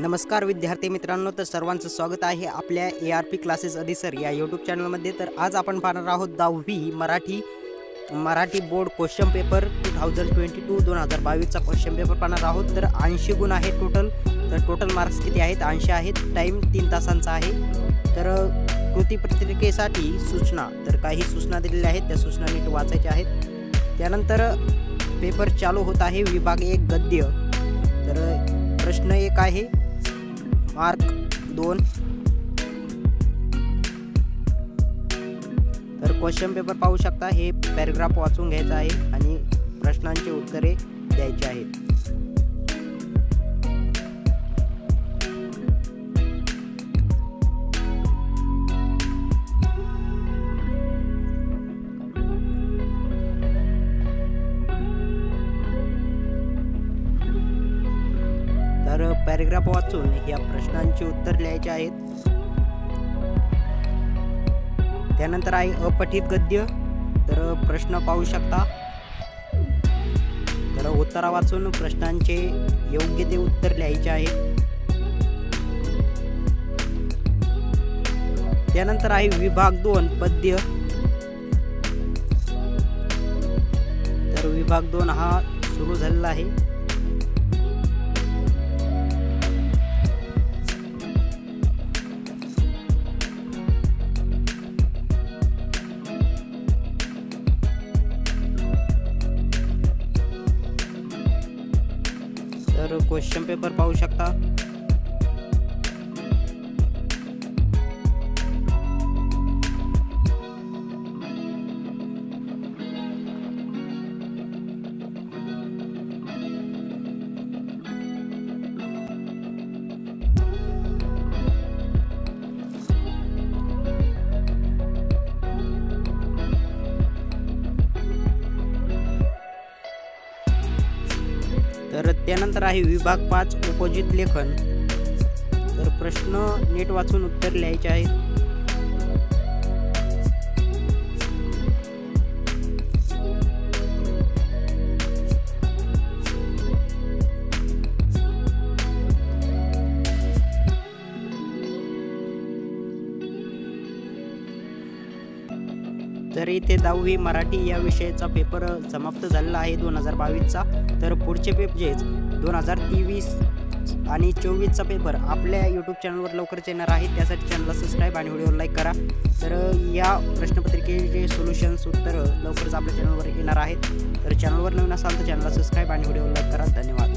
नमस्कार विद्यार्थी मित्रांनो, तर सर्वांचं स्वागत आहे आपल्या ARP क्लासेस अधिसर या यूट्यूब चॅनलमध्ये। तर आज आपण पाहणार आहोत 10वी मराठी बोर्ड क्वेश्चन पेपर 2022 चा क्वेश्चन पेपर पाहणार आहोत। तर 80 गुण आहे टोटल। तर टोटल मार्क्स किती आहेत? 80 आहेत। टाइम 3 तासांचा आहे। तर कृती पत्रिकेसाठी सूचना, तर काही सूचना दिलेल्या आहेत, त्या सूचना नीट वाचायच्या आहेत। त्यानंतर पेपर चालू होत आहे। विभाग 1 गद्य। तर प्रश्न 1 आहे, मार्क 2। तर क्वेश्चन पेपर पाहू शकता, हे पॅराग्राफ वाचून घ्यायचा आहे आणि प्रश्नांची उत्तरे द्यायची आहेत। तर पॅराग्राफ वाचून या प्रश्नांची उत्तर लिहायची आहेत। त्यानंतर आहे अपठित गद्य। तर प्रश्न पाहू शकता। तर उत्तर वाचून प्रश्नांचे योग्य ते उत्तर लिहायचे आहेत। त्यानंतर आहे विभाग 2 पद्य। तर विभाग 2 हा सुरू झालेला आहे। तर क्वेश्चन पेपर पाहू शकता। तर त्यानंतर आहे विभाग 5 उपजित लेखन। तर प्रश्न नीट वाचून उत्तर लिहायचे आहेत। तर इथे 10वी मराठी या विषयाचा पेपर समाप्त झालेला आहे 2022 चा। तर पुढचे पेजेस 2023 आणि 24 चा पेपर आपल्या यूट्यूब चॅनलवर लवकरच येणार आहे। त्यासाठी चॅनलला सबस्क्राईब आणि व्हिडिओ लाईक करा। तर या प्रश्नपत्रिकेचे सोल्युशन्स उत्तर लवकरच आपल्या चॅनलवर येणार आहेत। तर चॅनलवर नवीन असाल तर चॅनलला सबस्क्राईब आणि व्हिडिओ लाईक करा। धन्यवाद।